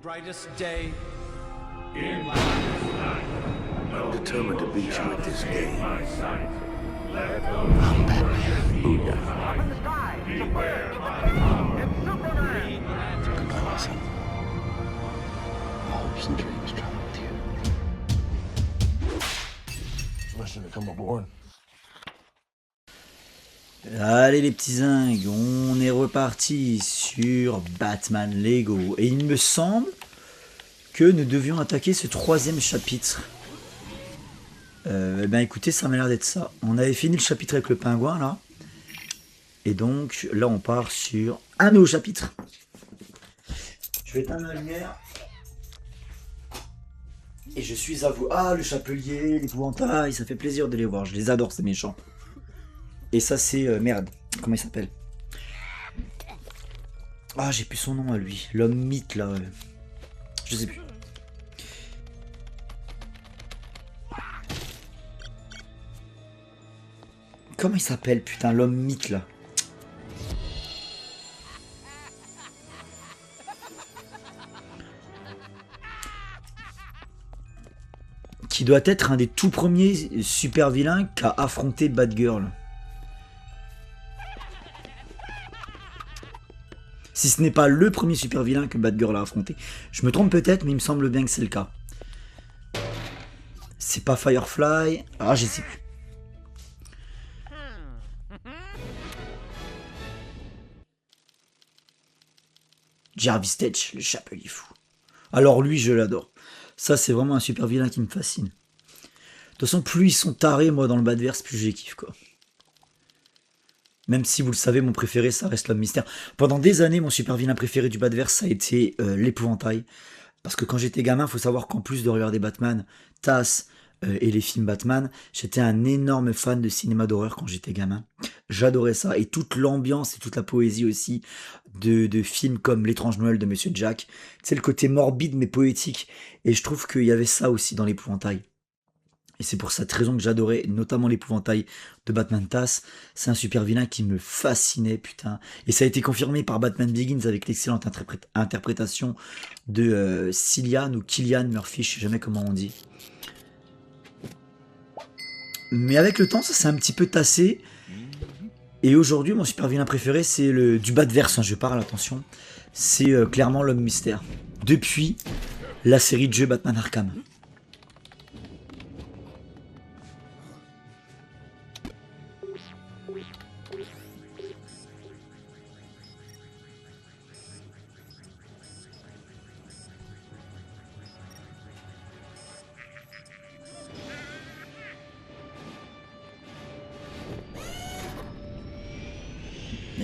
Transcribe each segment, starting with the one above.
brightest day. Determined to beat you at this game. Booyah. Goodbye, son. My hopes and dreams travel with you. Listen to come aboard. Allez les petits zingues, on est reparti sur Batman Lego. Et il me semble que nous devions attaquer ce troisième chapitre. Ben écoutez, ça m'a l'air d'être ça. On avait fini le chapitre avec le pingouin là. Et donc là on part sur un nouveau chapitre. Je vais éteindre la lumière. Et je suis à vous. Ah, le chapelier, l'épouvantail, ça fait plaisir de les voir. Je les adore ces méchants. Et ça c'est merde, comment il s'appelle? Ah, j'ai plus son nom à lui, l'homme mythe là, je sais plus. Comment il s'appelle putain, l'homme mythe là? Qui doit être un des tout premiers super vilains qu'a affronté Batgirl. Si ce n'est pas le premier super vilain que Batgirl a affronté. Je me trompe peut-être, mais il me semble bien que c'est le cas. C'est pas Firefly. Ah, je sais plus. Jarvis Tetch, le chapelier fou. Alors lui, je l'adore. Ça, c'est vraiment un super vilain qui me fascine. De toute façon, plus ils sont tarés, moi, dans le Batverse, plus je les kiffe, quoi. Même si vous le savez, mon préféré, ça reste l'homme mystère. Pendant des années, mon super vilain préféré du Batverse, ça a été l'épouvantail. Parce que quand j'étais gamin, il faut savoir qu'en plus de regarder Batman, TAS et les films Batman, j'étais un énorme fan de cinéma d'horreur quand j'étais gamin. J'adorais ça. Et toute l'ambiance et toute la poésie aussi de films comme L'étrange Noël de Monsieur Jack. C'est le côté morbide mais poétique. Et je trouve qu'il y avait ça aussi dans l'épouvantail. Et c'est pour cette raison que j'adorais notamment l'épouvantail de Batman TAS. C'est un super vilain qui me fascinait, putain. Et ça a été confirmé par Batman Begins avec l'excellente interprétation de Cillian ou Killian Murphy, je sais jamais comment on dit. Mais avec le temps, ça s'est un petit peu tassé. Et aujourd'hui, mon super vilain préféré, c'est le du Batverse, hein, je parle, attention. C'est clairement l'homme mystère. Depuis la série de jeux Batman Arkham.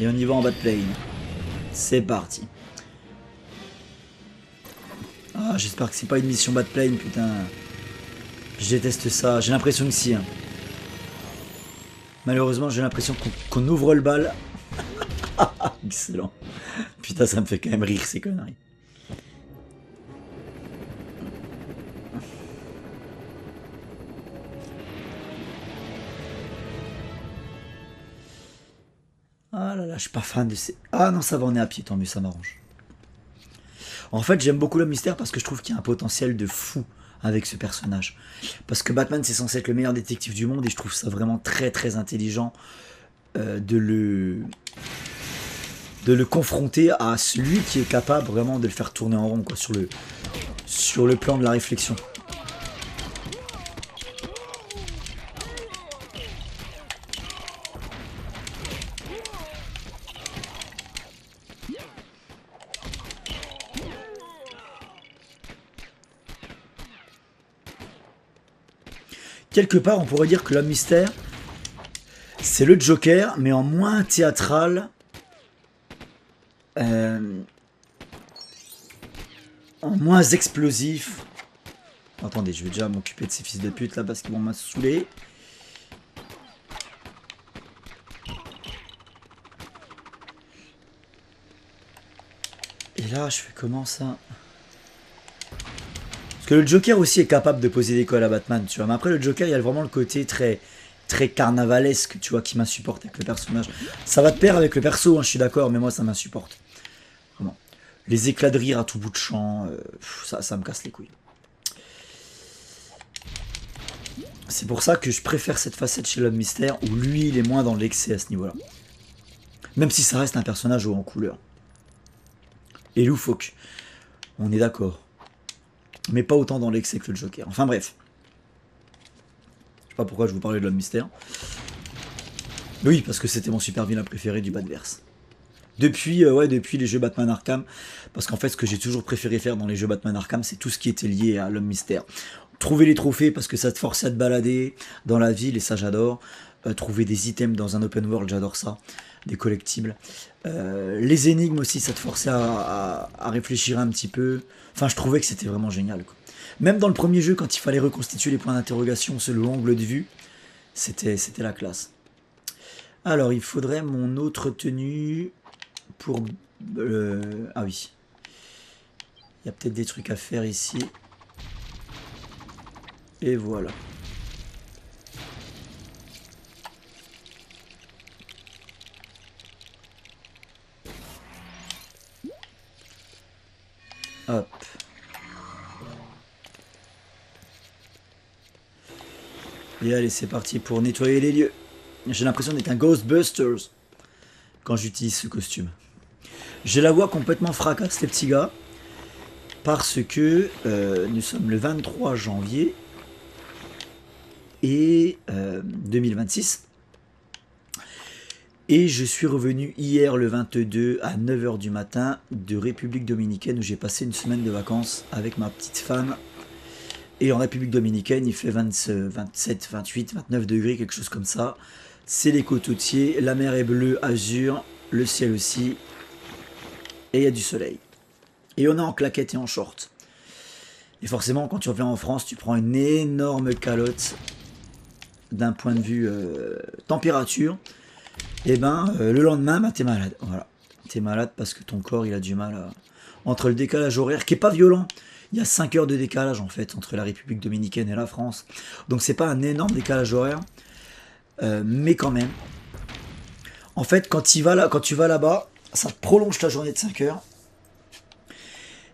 Et on y va en Batplane. C'est parti. Ah, j'espère que c'est pas une mission Batplane, putain. Je déteste ça. J'ai l'impression que si. Hein. Malheureusement, j'ai l'impression qu'on ouvre le bal. Excellent. Putain, ça me fait quand même rire ces conneries. Ah là là, je suis pas fan de ces... Ah non, ça va, on est à pied, tant mieux, ça m'arrange. En fait, j'aime beaucoup l'homme mystère parce que je trouve qu'il y a un potentiel de fou avec ce personnage. Parce que Batman, c'est censé être le meilleur détective du monde et je trouve ça vraiment très très intelligent de le confronter à celui qui est capable vraiment de le faire tourner en rond, quoi, sur le plan de la réflexion. Quelque part, on pourrait dire que l'homme mystère, c'est le Joker, mais en moins théâtral, en moins explosif. Attendez, je vais déjà m'occuper de ces fils de pute là parce qu'ils vont me saouler. Et là, je fais comment ça? Parce que le Joker aussi est capable de poser des cols à Batman, tu vois. Mais après, le Joker, il y a vraiment le côté très carnavalesque, tu vois, qui m'insupporte avec le personnage. Ça va de pair avec le perso, hein, je suis d'accord, mais moi, ça m'insupporte. Vraiment. les éclats de rire à tout bout de champ, ça me casse les couilles. C'est pour ça que je préfère cette facette chez l'homme mystère, où lui, il est moins dans l'excès à ce niveau-là. Même si ça reste un personnage haut en couleur. Et loufoque. On est d'accord. Mais pas autant dans l'excès que le Joker. Enfin bref. Je sais pas pourquoi je vous parlais de l'homme mystère. Oui, parce que c'était mon super vilain préféré du Badverse. Depuis les jeux Batman Arkham. Parce qu'en fait, ce que j'ai toujours préféré faire dans les jeux Batman Arkham, c'est tout ce qui était lié à l'homme mystère. Trouver les trophées parce que ça te forçait à te balader dans la ville et ça j'adore. Trouver des items dans un open world, j'adore ça. Des collectibles. Les énigmes aussi, ça te forçait à réfléchir un petit peu. Enfin, je trouvais que c'était vraiment génial, quoi. Même dans le premier jeu, quand il fallait reconstituer les points d'interrogation selon l'angle de vue, c'était la classe. Alors, il faudrait mon autre tenue pour... ah oui. Il y a peut-être des trucs à faire ici. Et voilà. Hop. Et allez, c'est parti pour nettoyer les lieux. J'ai l'impression d'être un Ghostbusters quand j'utilise ce costume. J'ai la voix complètement fracasse, les petits gars. Parce que nous sommes le 23 janvier. Et 2026. Et je suis revenu hier le 22 à 9 h du matin de République Dominicaine où j'ai passé une semaine de vacances avec ma petite femme. Et en République Dominicaine, il fait 27, 28, 29 degrés, quelque chose comme ça. C'est les cocotiers, la mer est bleue, azur, le ciel aussi. Et il y a du soleil. Et on est en claquettes et en short. Et forcément, quand tu reviens en France, tu prends une énorme calotte d'un point de vue température. Et ben, le lendemain, ben, t'es malade. Voilà. T'es malade parce que ton corps, il a du mal à... Entre le décalage horaire, qui est pas violent. Il y a 5 heures de décalage, en fait, entre la République Dominicaine et la France. Donc, c'est pas un énorme décalage horaire. Mais quand même. En fait, quand tu vas là-bas, ça te prolonge ta journée de 5 heures.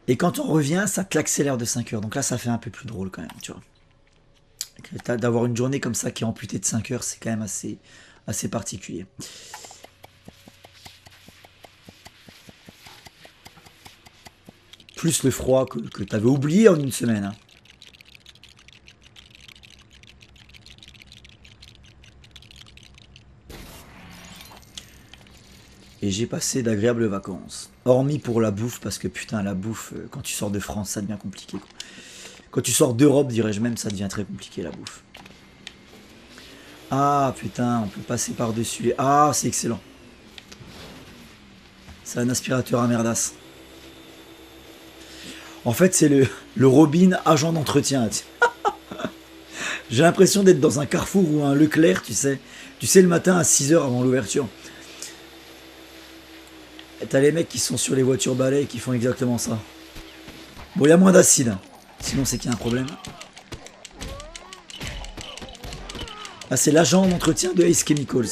Et quand on revient, ça te l'accélère de 5 heures. Donc là, ça fait un peu plus drôle quand même, tu vois. D'avoir une journée comme ça qui est amputée de 5 heures, c'est quand même assez particulier. Plus le froid que tu avais oublié en une semaine. Hein. Et j'ai passé d'agréables vacances. Hormis pour la bouffe, parce que putain, la bouffe, quand tu sors de France, ça devient compliqué. Quoi. Quand tu sors d'Europe, dirais-je même, ça devient très compliqué la bouffe. Ah putain, on peut passer par-dessus. Ah, c'est excellent. C'est un aspirateur à merdasse. En fait, c'est le Robin agent d'entretien. J'ai l'impression d'être dans un Carrefour ou un Leclerc, tu sais. Tu sais, le matin à 6 h avant l'ouverture. T'as les mecs qui sont sur les voitures balais et qui font exactement ça. Bon, il y a moins d'acide. Hein. Sinon, c'est qu'il y a un problème. Ah, c'est l'agent d'entretien de Ace Chemicals.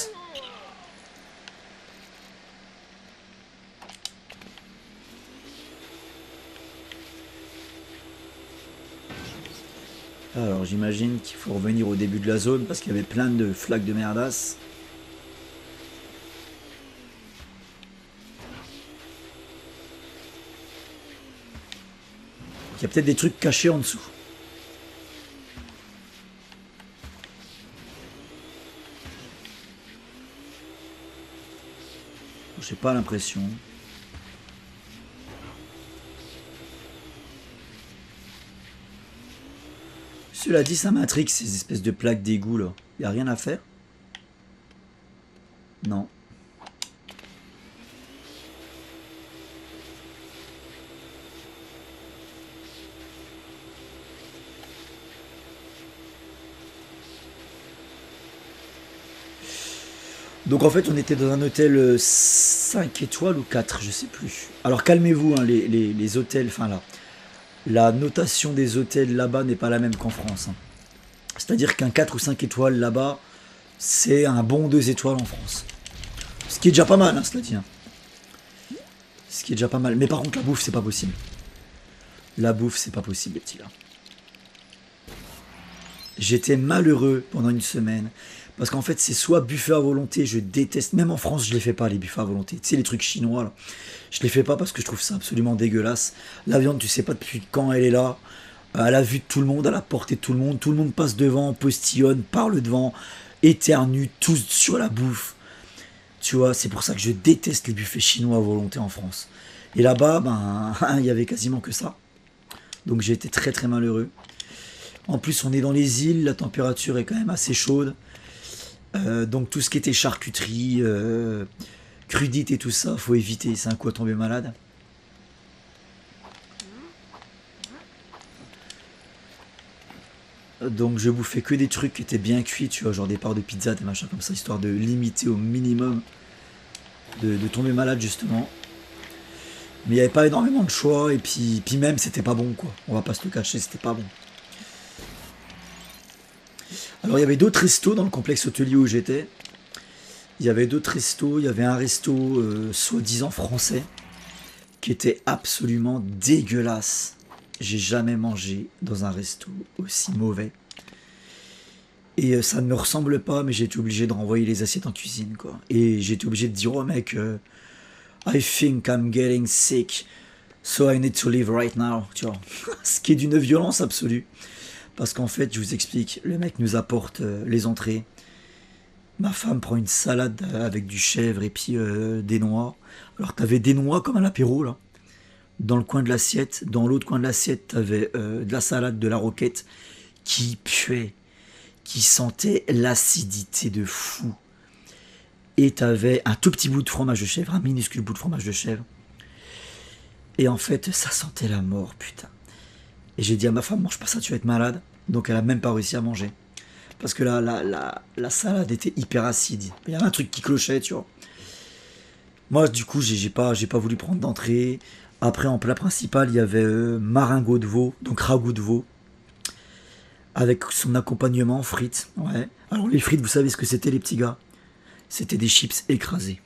Alors, j'imagine qu'il faut revenir au début de la zone parce qu'il y avait plein de flaques de merdasse. Il y a peut-être des trucs cachés en dessous. J'ai pas l'impression. Cela dit, ça m'intrigue ces espèces de plaques d'égout là. Y a rien à faire? Non. Donc en fait on était dans un hôtel 5 étoiles ou 4, je sais plus. Alors calmez-vous, hein, les hôtels, enfin là, la notation des hôtels là-bas n'est pas la même qu'en France. Hein. C'est-à-dire qu'un 4 ou 5 étoiles là-bas, c'est un bon 2 étoiles en France. Ce qui est déjà pas mal, hein, cela dit. Hein. Ce qui est déjà pas mal. Mais par contre, la bouffe, c'est pas possible. La bouffe, c'est pas possible, les petits gars. J'étais malheureux pendant une semaine. Parce qu'en fait, c'est soit buffet à volonté, je déteste. Même en France, je les fais pas, les buffets à volonté. Tu sais, les trucs chinois, là. Je les fais pas parce que je trouve ça absolument dégueulasse. La viande, tu sais pas depuis quand elle est là. À la vue de tout le monde, à la portée de tout le monde passe devant, postillonne, parle devant, éternue, tous sur la bouffe. Tu vois, c'est pour ça que je déteste les buffets chinois à volonté en France. Et là-bas, ben, il y avait quasiment que ça. Donc j'ai été très très malheureux. En plus, on est dans les îles, la température est quand même assez chaude. Donc tout ce qui était charcuterie, crudite et tout ça, faut éviter, c'est un coup à tomber malade. Donc je bouffais que des trucs qui étaient bien cuits, tu vois, genre des parts de pizza, des machins comme ça, histoire de limiter au minimum de tomber malade justement. Mais il n'y avait pas énormément de choix, et puis même c'était pas bon quoi, on va pas se le cacher, c'était pas bon. Alors il y avait d'autres restos dans le complexe hôtelier où j'étais. Il y avait d'autres restos, il y avait un resto soi-disant français qui était absolument dégueulasse. J'ai jamais mangé dans un resto aussi mauvais. Et ça ne me ressemble pas, mais j'ai été obligé de renvoyer les assiettes en cuisine, quoi. Et j'ai été obligé de dire au mec, I think I'm getting sick, so I need to leave right now, tu vois. Ce qui est d'une violence absolue. Parce qu'en fait, je vous explique, le mec nous apporte les entrées. Ma femme prend une salade avec du chèvre et puis des noix. Alors t'avais des noix comme à l'apéro, là. Dans le coin de l'assiette, dans l'autre coin de l'assiette, t'avais de la salade, de la roquette qui puait, qui sentait l'acidité de fou. Et t'avais un tout petit bout de fromage de chèvre, un minuscule bout de fromage de chèvre. Et en fait, ça sentait la mort, putain. Et j'ai dit à ma femme, mange pas ça, tu vas être malade. Donc elle a même pas réussi à manger. Parce que la salade était hyper acide. Il y avait un truc qui clochait, tu vois. Moi, du coup, j'ai pas voulu prendre d'entrée. Après, en plat principal, il y avait maringot de veau, donc ragoût de veau, avec son accompagnement frites. Ouais. Alors les frites, vous savez ce que c'était, les petits gars? C'était des chips écrasés.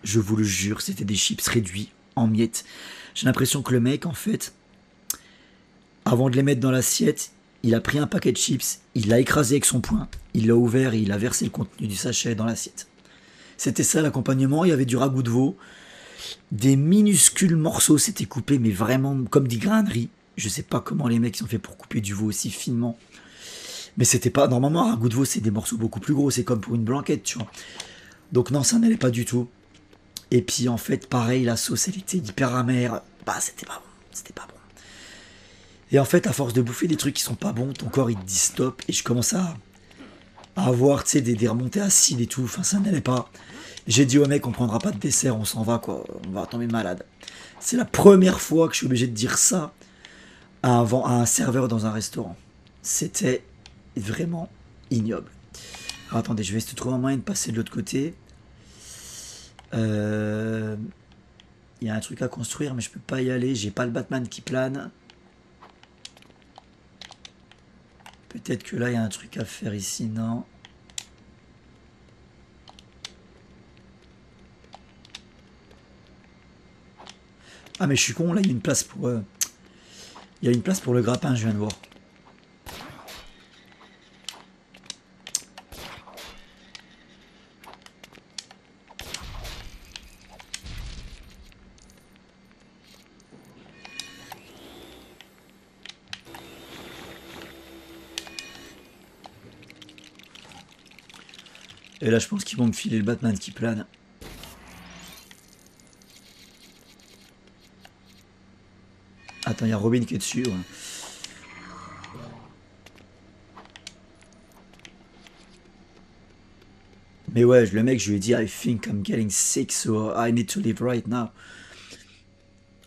Je vous le jure, c'était des chips réduits en miettes. J'ai l'impression que le mec, en fait, avant de les mettre dans l'assiette, il a pris un paquet de chips, il l'a écrasé avec son poing, il l'a ouvert et il a versé le contenu du sachet dans l'assiette. C'était ça l'accompagnement, il y avait du ragoût de veau, des minuscules morceaux, c'était coupé, mais vraiment comme des grains de riz. Je sais pas comment les mecs ont fait pour couper du veau aussi finement. Mais c'était pas. Normalement, un ragoût de veau, c'est des morceaux beaucoup plus gros, c'est comme pour une blanquette, tu vois. Donc non, ça n'allait pas du tout. Et puis en fait, pareil, la sauce, elle était hyper amère. Bah, c'était pas bon. C'était pas bon. Et en fait, à force de bouffer des trucs qui sont pas bons, ton corps il te dit stop. Et je commence à avoir, tu sais, des remontées acides et tout. Enfin, ça n'allait pas. J'ai dit au mec, on prendra pas de dessert, on s'en va, quoi. On va tomber malade. C'est la première fois que je suis obligé de dire ça à un serveur dans un restaurant. C'était vraiment ignoble. Alors, attendez, je vais essayer de trouver un moyen de passer de l'autre côté. Il y a un truc à construire, mais je peux pas y aller. J'ai pas le Batman qui plane. Peut-être que là, il y a un truc à faire ici, non? Ah, mais je suis con, là, il y a une place pour... il y a une place pour le grappin, je viens de voir. Et là, je pense qu'ils vont me filer le Batman qui plane. Attends, il y a Robin qui est dessus. Ouais. Mais ouais, le mec, je lui ai dit, I think I'm getting sick, so I need to leave right now.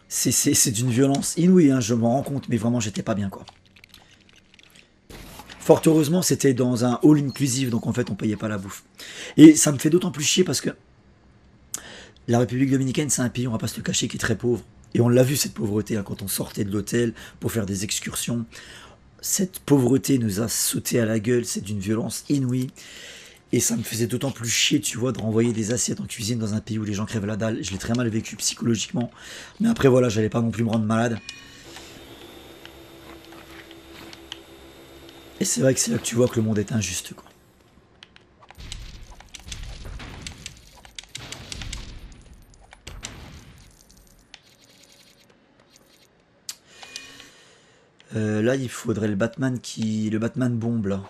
C'est d'une violence inouïe, hein, je m'en rends compte, mais vraiment, j'étais pas bien, quoi. Fort heureusement, c'était dans un all inclusive, donc en fait, on payait pas la bouffe. Et ça me fait d'autant plus chier parce que la République dominicaine, c'est un pays, on va pas se le cacher, qui est très pauvre. Et on l'a vu, cette pauvreté, hein, quand on sortait de l'hôtel pour faire des excursions. Cette pauvreté nous a sauté à la gueule, c'est d'une violence inouïe. Et ça me faisait d'autant plus chier, tu vois, de renvoyer des assiettes en cuisine dans un pays où les gens crèvent la dalle. Je l'ai très mal vécu psychologiquement. Mais après, voilà, j'allais pas non plus me rendre malade. Et c'est vrai que c'est là que tu vois que le monde est injuste, quoi. Là, il faudrait le Batman le Batman bombe, là.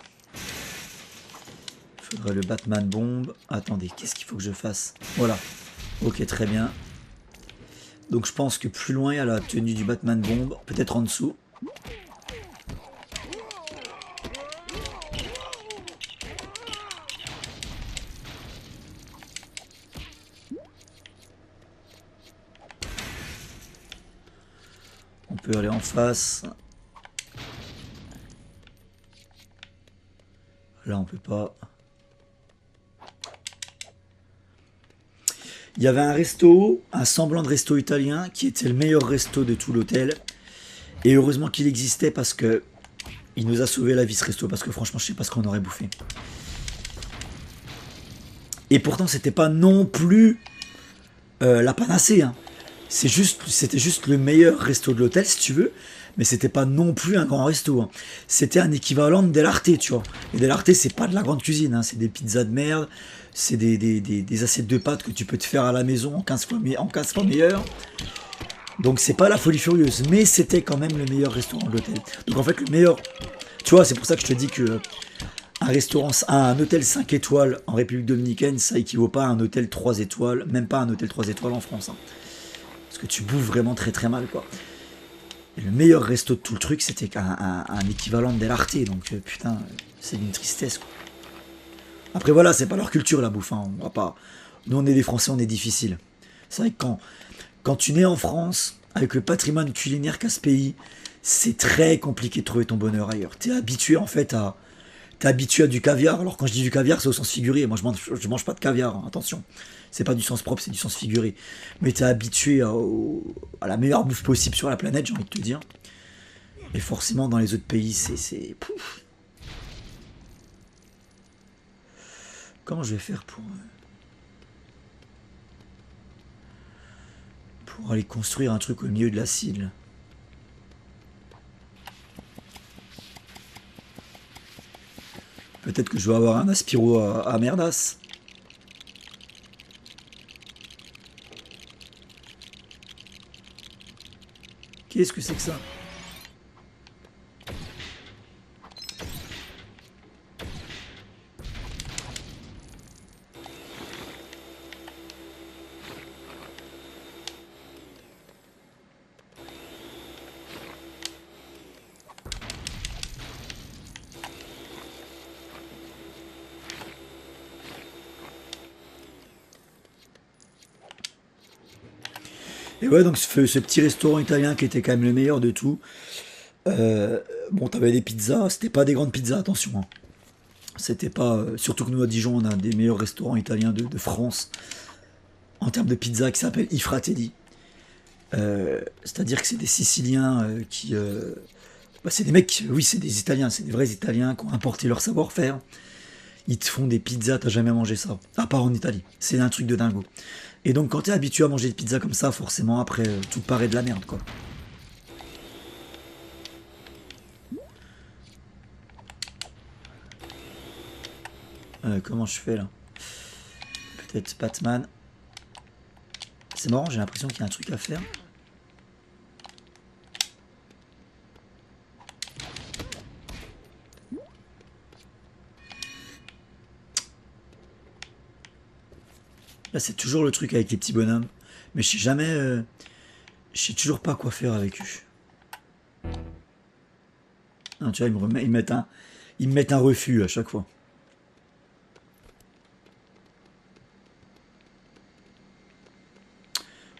Il faudrait le Batman bombe. Attendez, qu'est-ce qu'il faut que je fasse? Voilà. Ok, très bien. Donc je pense que plus loin, il y a la tenue du Batman bombe. Peut-être en dessous. On peut aller en face. Là, on peut pas. Il y avait un resto, un semblant de resto italien, qui était le meilleur resto de tout l'hôtel. Et heureusement qu'il existait parce que il nous a sauvé la vie ce resto. Parce que franchement, je sais pas ce qu'on aurait bouffé. Et pourtant, c'était pas non plus la panacée. Hein. C'était juste le meilleur resto de l'hôtel, si tu veux. Mais c'était pas non plus un grand resto. Hein. C'était un équivalent de Del Arte, tu vois. Et Del Arte, c'est pas de la grande cuisine. Hein. C'est des pizzas de merde. C'est des assiettes de pâtes que tu peux te faire à la maison en 15 fois meilleur. Donc c'est pas la folie furieuse. Mais c'était quand même le meilleur restaurant de l'hôtel. Donc en fait, le meilleur... Tu vois, c'est pour ça que je te dis que un hôtel 5 étoiles en République Dominicaine, ça équivaut pas à un hôtel 3 étoiles, même pas un hôtel 3 étoiles en France. Hein. Parce que tu bouffes vraiment très très mal, quoi. Et le meilleur resto de tout le truc, c'était un équivalent de Del Arte. Donc putain, c'est d'une tristesse, quoi. Après voilà, c'est pas leur culture la bouffe. Hein. On va pas... Nous on est des Français, on est difficiles. C'est vrai que quand tu nais en France, avec le patrimoine culinaire qu'a ce pays, c'est très compliqué de trouver ton bonheur ailleurs. T'es habitué en fait à... T'es habitué à du caviar. Alors quand je dis du caviar, c'est au sens figuré. Moi je mange pas de caviar, hein. Attention. C'est pas du sens propre, c'est du sens figuré. Mais t'es habitué à la meilleure bouffe possible sur la planète, j'ai envie de te dire. Et forcément dans les autres pays, c'est... Pouf. Comment je vais faire pour aller construire un truc au milieu de l'acide là? Peut-être que je vais avoir un Aspiro à merdas. Qu'est-ce que c'est que ça? Et ouais, donc ce petit restaurant italien qui était quand même le meilleur de tout. Bon, t'avais des pizzas, c'était pas des grandes pizzas, attention. Hein. C'était pas. Surtout que nous à Dijon, on a un des meilleurs restaurants italiens de France en termes de pizza qui s'appelle I Fratelli. C'est-à-dire que c'est des Siciliens qui. Bah, c'est des mecs, oui, c'est des Italiens, c'est des vrais Italiens qui ont importé leur savoir-faire. Ils te font des pizzas, t'as jamais mangé ça. À part en Italie. C'est un truc de dingo. Et donc quand t'es habitué à manger des pizzas comme ça, forcément après, tout paraît de la merde, quoi. Comment je fais là? Peut-être Batman. C'est marrant, j'ai l'impression qu'il y a un truc à faire. Là, c'est toujours le truc avec les petits bonhommes. Mais je sais jamais... je sais toujours pas quoi faire avec eux. Non, tu vois, ils me mettent un refus à chaque fois.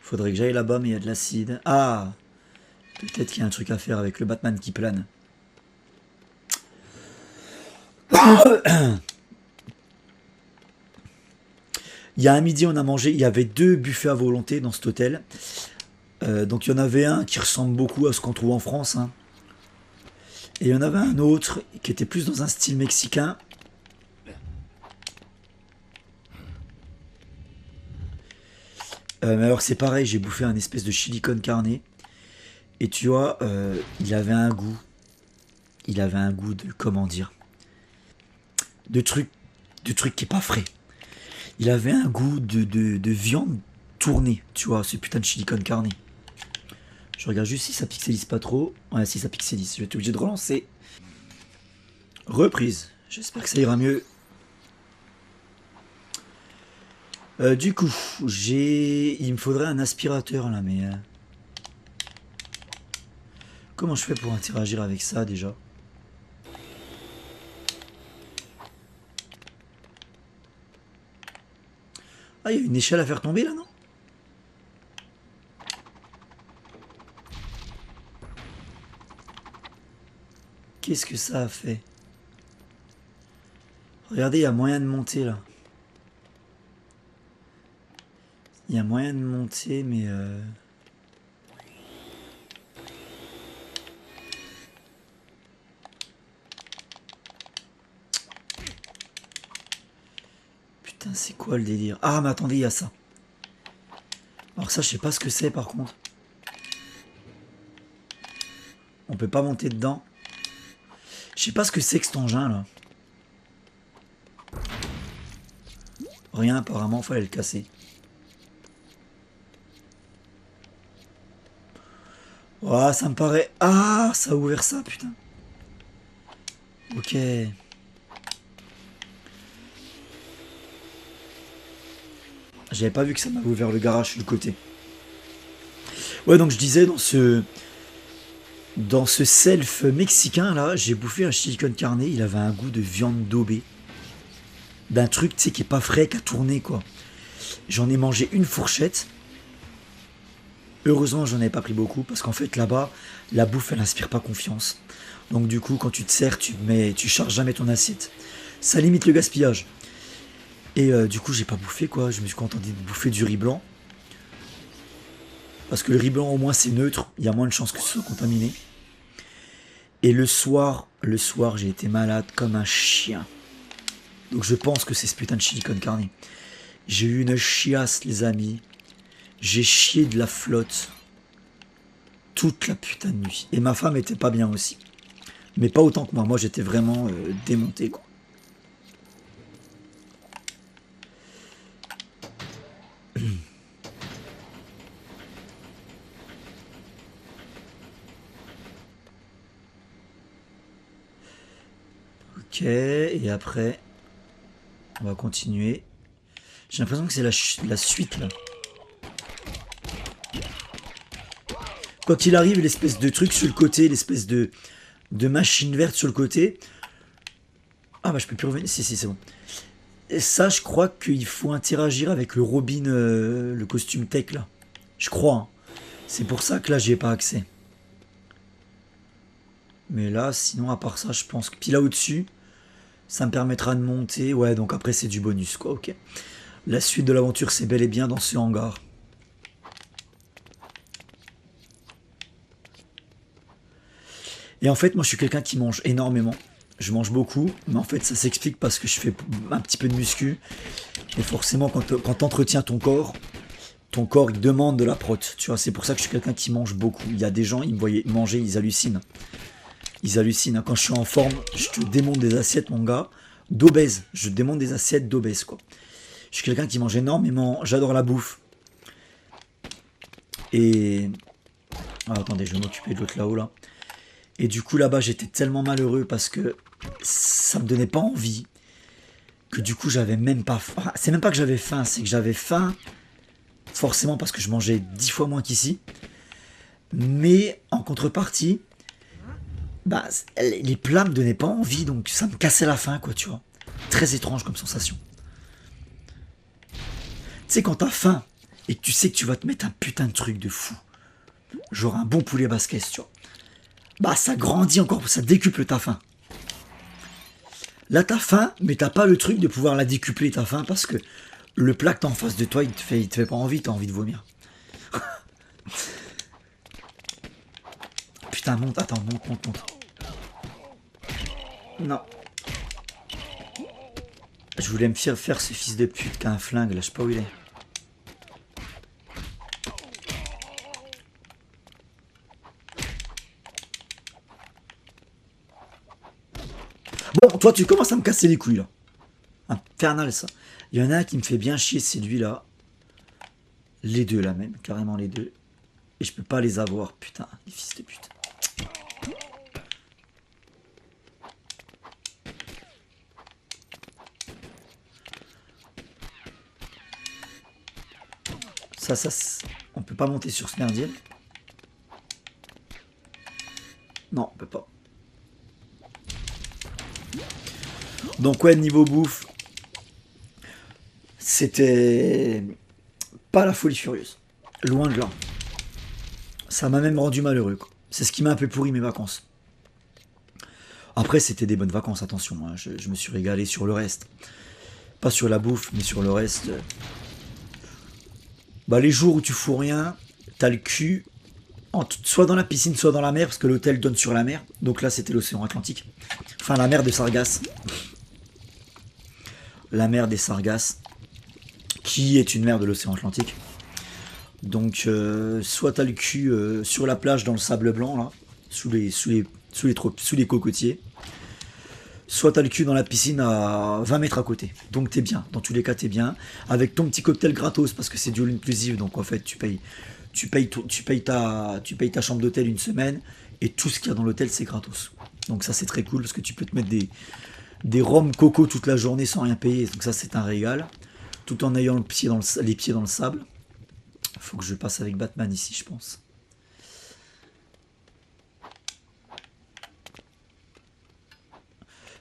Faudrait que j'aille là-bas, mais il y a de l'acide. Ah! Peut-être qu'il y a un truc à faire avec le Batman qui plane. Il y a un midi, on a mangé. Il y avait 2 buffets à volonté dans cet hôtel. Donc il y en avait un qui ressemble beaucoup à ce qu'on trouve en France. Hein. Et il y en avait un autre qui était plus dans un style mexicain. Mais alors c'est pareil, j'ai bouffé un espèce de chili con carne. Et tu vois, il avait un goût. Il avait un goût de, comment dire, de truc, qui est pas frais. Il avait un goût de viande tournée, tu vois, ce putain de chili con carne. Je regarde juste si ça pixelise pas trop. Ouais, si ça pixelise, je vais être obligé de relancer. Reprise. J'espère que ça ira mieux. Du coup, il me faudrait un aspirateur là, mais... Comment je fais pour interagir avec ça déjà? Ah, il y a une échelle à faire tomber là, non? Qu'est-ce que ça a fait? Regardez, il y a moyen de monter là. Il y a moyen de monter, mais... Putain, c'est quoi le délire? Ah, mais attendez, il y a ça. Alors ça, je sais pas ce que c'est par contre. On peut pas monter dedans. Je sais pas ce que c'est que cet engin là. Rien apparemment, fallait le casser. Oh, ça me paraît... Ah, ça a ouvert ça, putain. Ok. J'avais pas vu que ça m'avait ouvert le garage sur le côté. Ouais, donc je disais, dans ce self mexicain là, j'ai bouffé un chili con carne, il avait un goût de viande daubée. D'un truc, tu sais, qui est pas frais, qui a tourné quoi. J'en ai mangé une fourchette. Heureusement, j'en avais pas pris beaucoup, parce qu'en fait là-bas, la bouffe elle inspire pas confiance. Donc du coup, quand tu te sers, tu charges jamais ton assiette. Ça limite le gaspillage. Et du coup, j'ai pas bouffé quoi, je me suis contenté de bouffer du riz blanc. Parce que le riz blanc au moins c'est neutre, il y a moins de chances que ce soit contaminé. Et le soir, j'ai été malade comme un chien. Donc je pense que c'est ce putain de chili con carne. J'ai eu une chiasse les amis. J'ai chié de la flotte. Toute la putain de nuit. Et ma femme était pas bien aussi. Mais pas autant que moi. Moi j'étais vraiment démonté quoi. Ok, et après, on va continuer. J'ai l'impression que c'est la suite là. Quand il arrive, l'espèce de truc sur le côté, l'espèce de machine verte sur le côté. Ah bah je peux plus revenir. Si, c'est bon. Et ça, je crois qu'il faut interagir avec le Robin, le costume tech là. Je crois. Hein. C'est pour ça que là, j'y ai pas accès. Mais là, sinon, à part ça, je pense que... Puis là au-dessus, ça me permettra de monter. Ouais, donc après, c'est du bonus, quoi, ok. La suite de l'aventure, c'est bel et bien dans ce hangar. Et en fait, moi, je suis quelqu'un qui mange énormément. Je mange beaucoup, mais en fait, ça s'explique parce que je fais un petit peu de muscu. Et forcément, quand t'entretiens ton corps, il demande de la prot. Tu vois, c'est pour ça que je suis quelqu'un qui mange beaucoup. Il y a des gens, ils me voyaient manger, ils hallucinent. Ils hallucinent. Quand je suis en forme, je te démonte des assiettes, mon gars, d'obèse. Je démonte des assiettes d'obèse, quoi. Je suis quelqu'un qui mange énormément. J'adore la bouffe. Et... Ah, attendez, je vais m'occuper de l'autre là-haut, là. Et du coup, là-bas, j'étais tellement malheureux parce que ça me donnait pas envie. Que du coup, j'avais même pas faim. Ah, c'est même pas que j'avais faim, c'est que j'avais faim. Forcément parce que je mangeais 10 fois moins qu'ici. Mais en contrepartie, bah, les plats me donnaient pas envie. Donc ça me cassait la faim, quoi, tu vois. Très étrange comme sensation. Tu sais, quand t'as faim et que tu sais que tu vas te mettre un putain de truc de fou. Genre un bon poulet basquez, tu vois. Bah ça grandit encore, ça décuple ta faim. Là t'as faim, mais t'as pas le truc de pouvoir la décupler ta faim parce que le plat que t'as en face de toi, il te fait pas envie, t'as envie de vomir. Putain, monte, attends, monte. Non. Je voulais me faire ce fils de pute qui a un flingue, là, je sais pas où il est. Bon, toi, tu commences à me casser les couilles, là. Infernal, ça. Il y en a un qui me fait bien chier, c'est lui-là. Les deux, là, même. Carrément les deux. Et je peux pas les avoir. Putain, les fils de pute. Ça, on peut pas monter sur ce merdier. Non, on peut pas. Donc ouais, niveau bouffe, c'était pas la folie furieuse. Loin de là. Ça m'a même rendu malheureux, quoi. C'est ce qui m'a un peu pourri mes vacances. Après, c'était des bonnes vacances, attention. Hein. Je me suis régalé sur le reste. Pas sur la bouffe, mais sur le reste. Bah, les jours où tu fous rien, t'as le cul soit dans la piscine, soit dans la mer, parce que l'hôtel donne sur la mer. Donc là, c'était l'océan Atlantique. Enfin, la mer de Sargasses. La mer des Sargasses, qui est une mer de l'océan Atlantique. Donc, soit t'as le cul sur la plage dans le sable blanc, là, sous les cocotiers, soit t'as le cul dans la piscine à 20 mètres à côté. Donc t'es bien, dans tous les cas t'es bien, avec ton petit cocktail gratos, parce que c'est du all inclusive, donc en fait tu payes ta chambre d'hôtel une semaine, et tout ce qu'il y a dans l'hôtel c'est gratos. Donc ça c'est très cool, parce que tu peux te mettre des rhums coco toute la journée sans rien payer, donc ça c'est un régal, tout en ayant les pieds dans le sable. Faut que je passe avec Batman ici, je pense.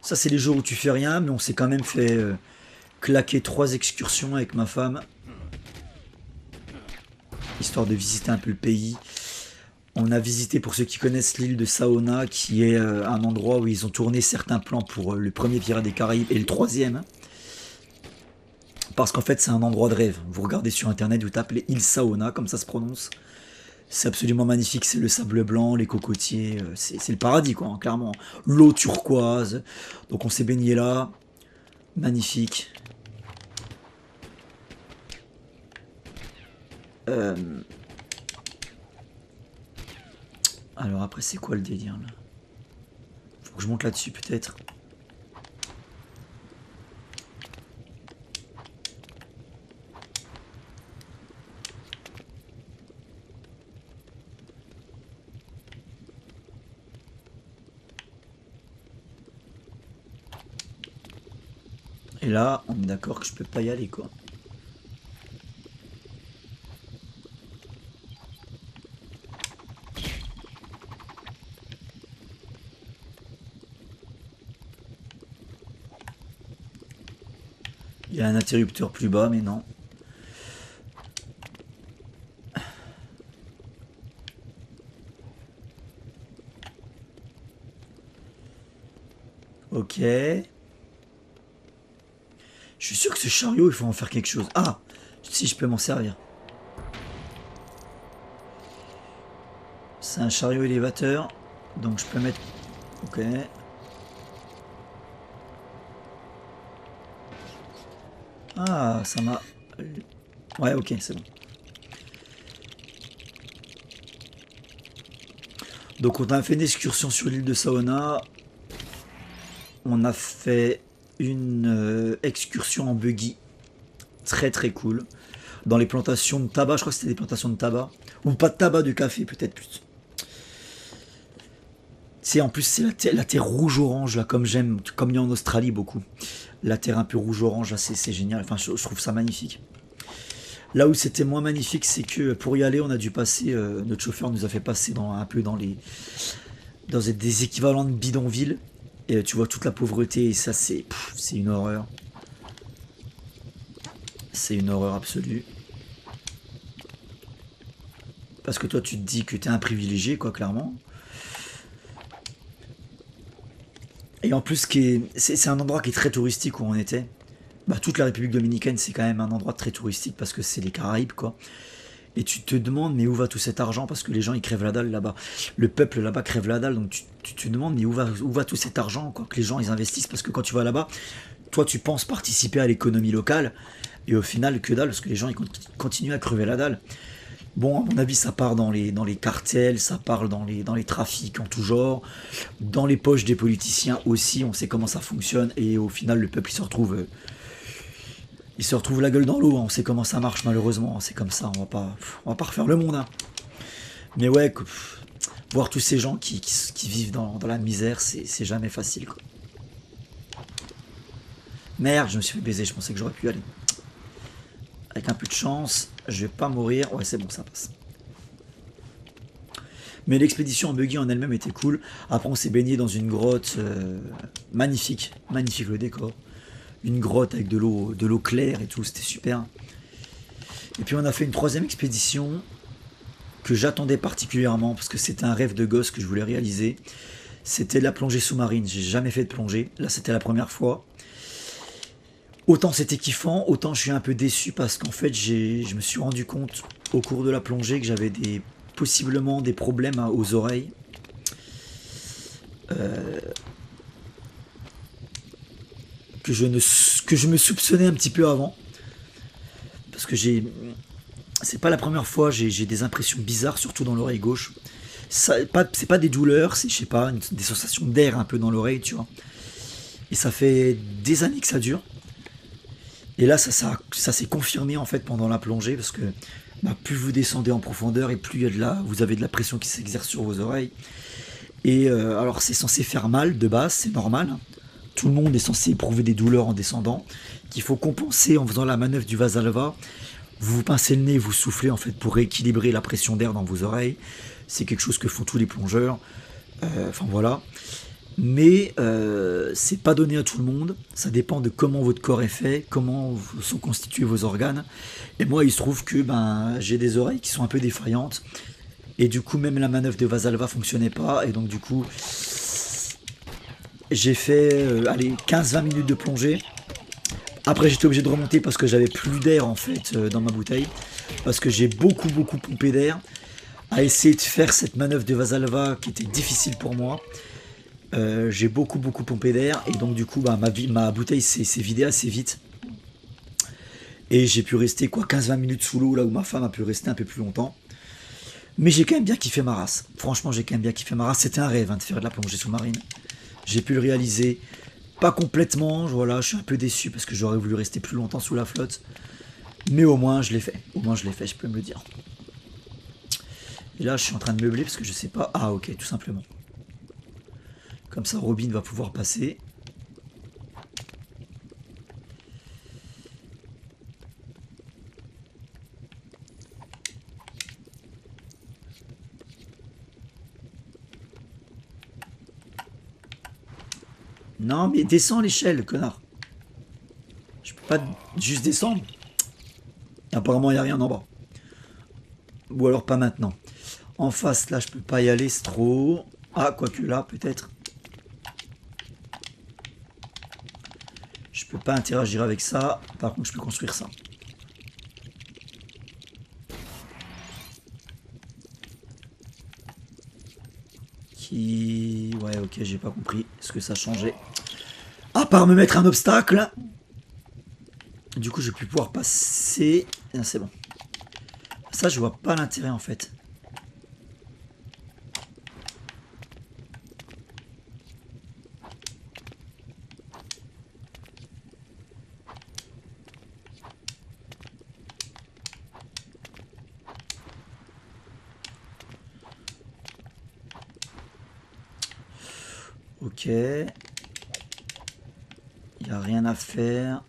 Ça, c'est les jours où tu fais rien, mais on s'est quand même fait claquer 3 excursions avec ma femme. Histoire de visiter un peu le pays. On a visité, pour ceux qui connaissent, l'île de Saona, qui est un endroit où ils ont tourné certains plans pour le premier Pirates des Caraïbes et le troisième. Parce qu'en fait, c'est un endroit de rêve. Vous regardez sur internet, vous tapez île Saona, comme ça se prononce. C'est absolument magnifique, c'est le sable blanc, les cocotiers, c'est le paradis, quoi, hein, clairement. L'eau turquoise. Donc on s'est baigné là. Magnifique. Alors après, c'est quoi le délire, là? Faut que je monte là-dessus, peut-être. Et là, on est d'accord que je peux pas y aller, quoi. Il y a un interrupteur plus bas, mais non. Ok. Je suis sûr que ce chariot, il faut en faire quelque chose. Ah, si je peux m'en servir. C'est un chariot élévateur. Donc je peux mettre... Ok. Ah, ça m'a... Ouais, ok, c'est bon. Donc on a fait une excursion sur l'île de Saona. On a fait une excursion en buggy. Très très cool. Dans les plantations de tabac, je crois que c'était des plantations de tabac. Ou pas de tabac, de café, peut-être plus. C'est en plus c'est la terre rouge-orange, là, comme j'aime, comme il y a en Australie beaucoup. La terre un peu rouge-orange, c'est génial. Enfin, je trouve ça magnifique. Là où c'était moins magnifique, c'est que pour y aller, on a dû passer. Notre chauffeur nous a fait passer un peu dans des équivalents de bidonville. Et tu vois toute la pauvreté, et ça, c'est une horreur. C'est une horreur absolue. Parce que toi, tu te dis que t'es un privilégié, quoi, clairement. Et en plus, c'est un endroit qui est très touristique où on était. Bah, toute la République dominicaine, c'est quand même un endroit très touristique parce que c'est les Caraïbes, quoi. Et tu te demandes, mais où va tout cet argent? Parce que les gens, ils crèvent la dalle là-bas. Le peuple là-bas crève la dalle, donc tu te demandes, mais où va tout cet argent, quoi, que les gens, ils investissent? Parce que quand tu vas là-bas, toi, tu penses participer à l'économie locale, et au final, que dalle, parce que les gens, ils continuent à crever la dalle. Bon, à mon avis, ça part dans les cartels, ça part dans les trafics en tout genre, dans les poches des politiciens aussi, on sait comment ça fonctionne, et au final, le peuple, il se retrouve la gueule dans l'eau, hein. On sait comment ça marche, malheureusement, c'est comme ça, on va pas refaire le monde, hein. Mais ouais, voir tous ces gens qui vivent dans la misère, c'est jamais facile, quoi. Merde, je me suis fait baiser, je pensais que j'aurais pu y aller. Avec un peu de chance, je vais pas mourir. Ouais, c'est bon, ça passe. Mais l'expédition en buggy en elle-même était cool. Après, on s'est baigné dans une grotte magnifique. Magnifique le décor. Une grotte avec de l'eau claire et tout, c'était super. Et puis on a fait une troisième expédition que j'attendais particulièrement parce que c'était un rêve de gosse que je voulais réaliser. C'était la plongée sous-marine. J'ai jamais fait de plongée. Là, c'était la première fois. Autant c'était kiffant, autant je suis un peu déçu parce qu'en fait je me suis rendu compte au cours de la plongée que j'avais possiblement des problèmes aux oreilles. Que je me soupçonnais un petit peu avant. Parce que c'est pas la première fois, j'ai des impressions bizarres, surtout dans l'oreille gauche. C'est pas des douleurs, c'est, je sais pas, des sensations d'air un peu dans l'oreille, tu vois. Et ça fait des années que ça dure. Et là, ça s'est confirmé en fait pendant la plongée parce que bah, plus vous descendez en profondeur et plus vous avez de la pression qui s'exerce sur vos oreilles. Et alors, c'est censé faire mal de base, c'est normal, hein. Tout le monde est censé éprouver des douleurs en descendant, qu'il faut compenser en faisant la manœuvre du Valsalva. Vous vous pincez le nez, vous soufflez en fait pour rééquilibrer la pression d'air dans vos oreilles. C'est quelque chose que font tous les plongeurs. Enfin voilà. Mais c'est pas donné à tout le monde. Ça dépend de comment votre corps est fait, comment sont constitués vos organes. Et moi, il se trouve que j'ai des oreilles qui sont un peu défaillantes. Et du coup, même la manœuvre de Valsalva fonctionnait pas. Et donc, du coup, j'ai fait 15-20 minutes de plongée. Après, j'étais obligé de remonter parce que j'avais plus d'air en fait dans ma bouteille. Parce que j'ai beaucoup pompé d'air à essayer de faire cette manœuvre de Valsalva qui était difficile pour moi. J'ai beaucoup pompé d'air et donc du coup ma bouteille s'est vidée assez vite et j'ai pu rester 15-20 minutes sous l'eau là où ma femme a pu rester un peu plus longtemps, mais j'ai quand même bien kiffé ma race. Franchement, j'ai quand même bien kiffé ma race. C'était un rêve, hein, de faire de la plongée sous-marine. J'ai pu le réaliser, pas complètement, voilà, je suis un peu déçu parce que j'aurais voulu rester plus longtemps sous la flotte, mais au moins je l'ai fait, je peux me le dire. Et là je suis en train de meubler parce que je sais pas. Ah ok, tout simplement. Comme ça, Robin va pouvoir passer. Non, mais descends l'échelle, connard. Je peux pas juste descendre. Apparemment, il n'y a rien en bas. Ou alors pas maintenant. En face, là, je peux pas y aller, c'est trop haut. Ah, quoique là, peut-être. Je peux pas interagir avec ça. Par contre, je peux construire ça. Ouais, ok, j'ai pas compris ce que ça changeait. À part me mettre un obstacle. Du coup, je vais plus pouvoir passer. Ah, c'est bon. Ça, je vois pas l'intérêt en fait. Ok. Il n'y a rien à faire.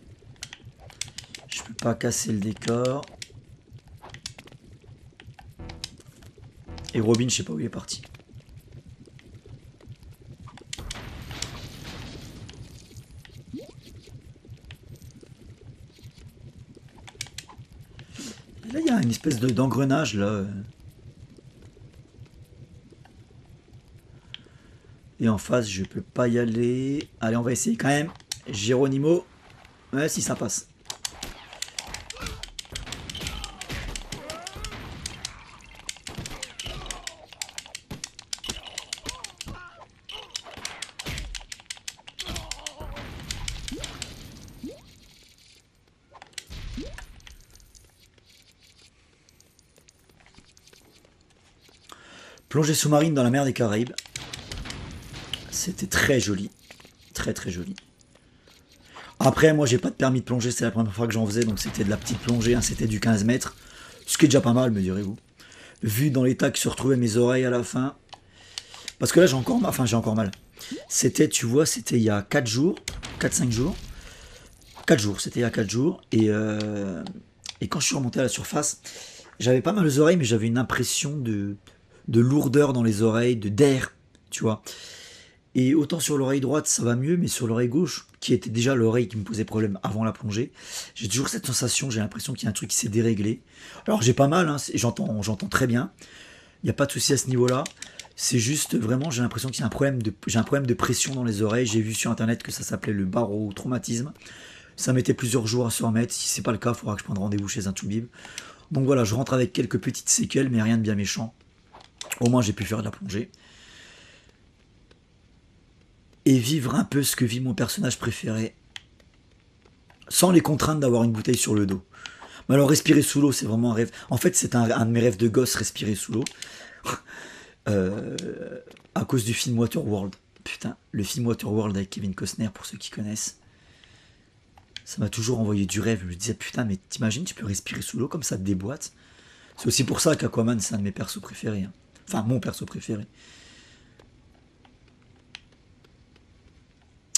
Je peux pas casser le décor. Et Robin, je sais pas où il est parti. Et là, il y a une espèce d'engrenage là. Et en face, je peux pas y aller. Allez, on va essayer quand même. Geronimo. Ouais, si ça passe. Plongée sous-marine dans la mer des Caraïbes. C'était très joli. Très très joli. Après, moi, j'ai pas de permis de plongée. C'est la première fois que j'en faisais. Donc, c'était de la petite plongée. Hein, c'était du 15 mètres. Ce qui est déjà pas mal, me direz-vous. Vu dans l'état que se retrouvaient mes oreilles à la fin. Parce que là, j'ai encore mal. Enfin, j'ai encore mal. C'était, tu vois, c'était il y a 4 jours. 4-5 jours. 4 jours. C'était il y a 4 jours. Et quand je suis remonté à la surface, j'avais pas mal aux oreilles, mais j'avais une impression de lourdeur dans les oreilles, d'air, tu vois. Et autant sur l'oreille droite, ça va mieux, mais sur l'oreille gauche, qui était déjà l'oreille qui me posait problème avant la plongée, j'ai toujours cette sensation, j'ai l'impression qu'il y a un truc qui s'est déréglé. Alors j'ai pas mal, hein, j'entends très bien, il n'y a pas de souci à ce niveau-là. C'est juste vraiment, j'ai l'impression qu'il y a j'ai un problème de pression dans les oreilles. J'ai vu sur internet que ça s'appelait le barotraumatisme. Ça mettait plusieurs jours à se remettre. Si c'est pas le cas, il faudra que je prenne rendez-vous chez un toubib. Donc voilà, je rentre avec quelques petites séquelles, mais rien de bien méchant. Au moins j'ai pu faire de la plongée. Et vivre un peu ce que vit mon personnage préféré, sans les contraintes d'avoir une bouteille sur le dos. Mais alors respirer sous l'eau, c'est vraiment un rêve. En fait, c'est un de mes rêves de gosse, respirer sous l'eau. Euh, à cause du film Waterworld. Putain, le film Waterworld avec Kevin Costner, pour ceux qui connaissent. Ça m'a toujours envoyé du rêve. Je me disais, putain, mais t'imagines, tu peux respirer sous l'eau comme ça te déboîte. C'est aussi pour ça qu'Aquaman, c'est un de mes persos préférés. Hein. Enfin, mon perso préféré.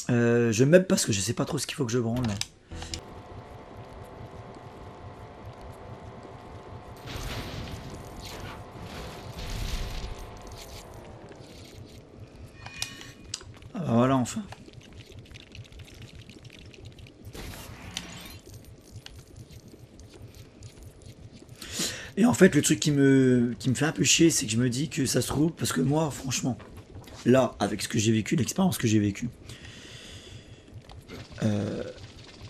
Je m'aime parce que je sais pas trop ce qu'il faut que je branle là. Ah bah voilà, enfin. Et en fait, le truc qui me fait un peu chier, c'est que je me dis que ça se trouve, parce que moi, franchement, là, avec ce que j'ai vécu, l'expérience que j'ai vécue,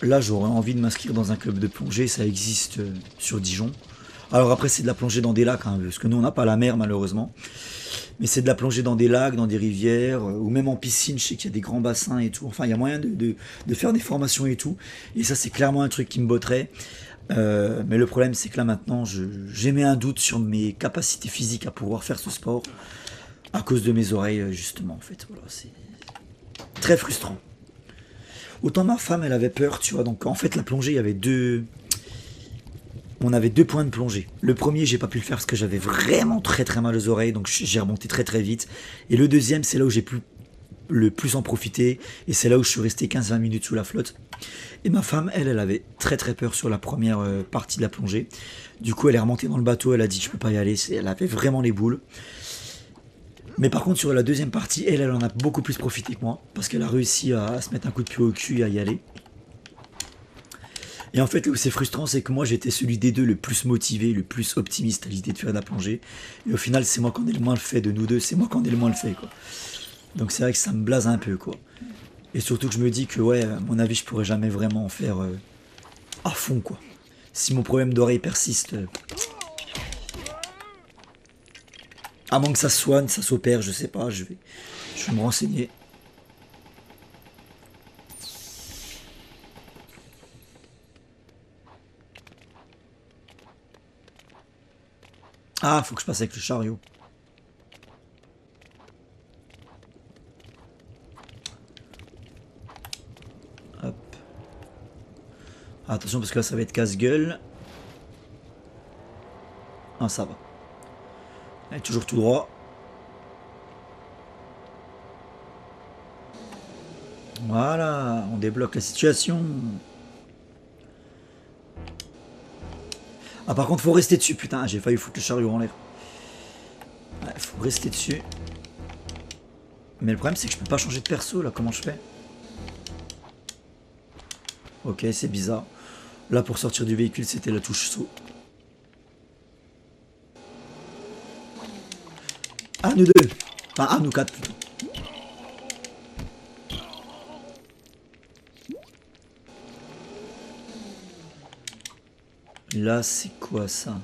là, j'aurais envie de m'inscrire dans un club de plongée, ça existe sur Dijon. Alors après, c'est de la plongée dans des lacs, hein, parce que nous, on n'a pas la mer, malheureusement. Mais c'est de la plongée dans des lacs, dans des rivières, ou même en piscine, je sais qu'il y a des grands bassins et tout. Enfin, il y a moyen de faire des formations et tout. Et ça, c'est clairement un truc qui me botterait. Mais le problème, c'est que là, maintenant, j'ai mis un doute sur mes capacités physiques à pouvoir faire ce sport. À cause de mes oreilles, justement, en fait. Voilà, c'est très frustrant. Autant ma femme, elle avait peur, tu vois. Donc, en fait, la plongée, il y avait deux... On avait 2 points de plongée. Le premier, j'ai pas pu le faire parce que j'avais vraiment très très mal aux oreilles, donc j'ai remonté très très vite. Et le deuxième, c'est là où j'ai pu le plus en profiter, et c'est là où je suis resté 15-20 minutes sous la flotte. Et ma femme, elle avait très très peur sur la première partie de la plongée. Du coup, elle est remontée dans le bateau, elle a dit je peux pas y aller, elle avait vraiment les boules. Mais par contre, sur la deuxième partie, elle en a beaucoup plus profité que moi, parce qu'elle a réussi à se mettre un coup de pied au cul et à y aller. Et en fait, là où c'est frustrant, c'est que moi, j'étais celui des deux le plus motivé, le plus optimiste à l'idée de faire de la plongée. Et au final, c'est moi qui en ai le moins le fait de nous deux, c'est moi qui en ai le moins le fait, quoi. Donc c'est vrai que ça me blase un peu, quoi. Et surtout que je me dis que, ouais, à mon avis, je pourrais jamais vraiment en faire à fond, quoi. Si mon problème d'oreille persiste, à moins que ça se soigne, ça s'opère, je sais pas, je vais me renseigner. Ah, faut que je passe avec le chariot. Hop. Ah, attention parce que là ça va être casse-gueule. Ah, ça va. Elle est toujours tout droit. Voilà, on débloque la situation. Ah, par contre, faut rester dessus. Putain, j'ai failli foutre le chariot en l'air. Ouais, faut rester dessus. Mais le problème, c'est que je peux pas changer de perso là. Comment je fais? Ok, c'est bizarre. Là, pour sortir du véhicule, c'était la touche saut. Ah, nous deux. Enfin, ah, nous quatre plutôt. Là, c'est quoi ça?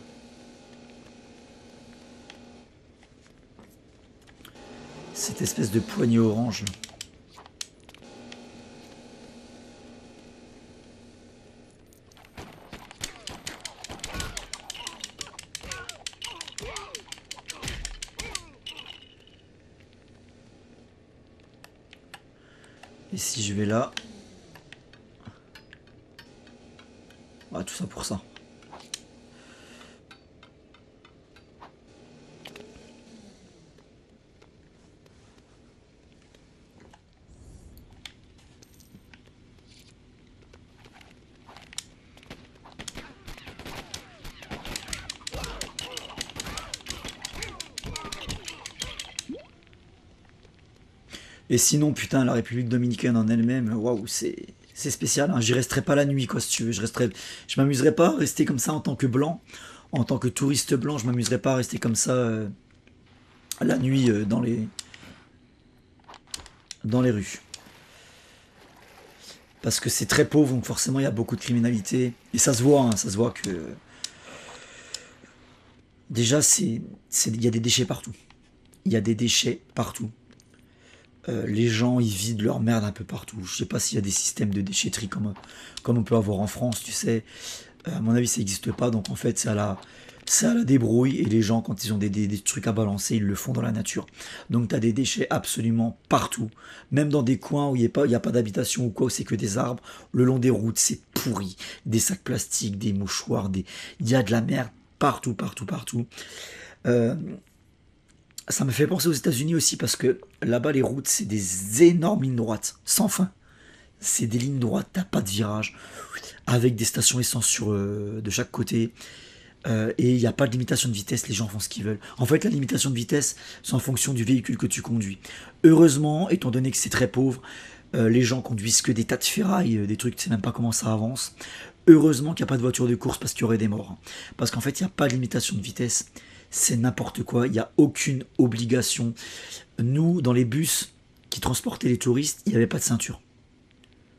Cette espèce de poignée orange. Et si je vais là... Ah, tout ça pour ça. Et sinon, putain, la République dominicaine en elle-même, waouh, c'est spécial. Hein. J'y resterai pas la nuit, quoi, si tu veux. Je m'amuserai pas à rester comme ça en tant que blanc, en tant que touriste blanc. Je m'amuserai pas à rester comme ça la nuit dans les rues. Parce que c'est très pauvre, donc forcément il y a beaucoup de criminalité. Et ça se voit, hein, ça se voit que déjà il y a des déchets partout. Il y a des déchets partout. Les gens ils vident leur merde un peu partout. Je sais pas s'il y a des systèmes de déchetterie comme on peut avoir en France, tu sais. À mon avis ça n'existe pas, donc en fait c'est à la débrouille et les gens quand ils ont des trucs à balancer ils le font dans la nature. Donc tu as des déchets absolument partout, même dans des coins où il n'y a pas d'habitation ou quoi, où c'est que des arbres, le long des routes c'est pourri, des sacs plastiques, des mouchoirs, il y a de la merde partout, partout, partout. Euh, Ça me fait penser aux États-Unis aussi parce que là-bas les routes c'est des énormes lignes droites, sans fin. C'est des lignes droites, t'as pas de virage, avec des stations essence de chaque côté. Et il n'y a pas de limitation de vitesse, les gens font ce qu'ils veulent. En fait, la limitation de vitesse, c'est en fonction du véhicule que tu conduis. Heureusement, étant donné que c'est très pauvre, les gens conduisent que des tas de ferrailles, des trucs, tu sais même pas comment ça avance. Heureusement qu'il n'y a pas de voiture de course parce qu'il y aurait des morts. Parce qu'en fait, il n'y a pas de limitation de vitesse. C'est n'importe quoi, il n'y a aucune obligation. Nous, dans les bus qui transportaient les touristes, il n'y avait pas de ceinture.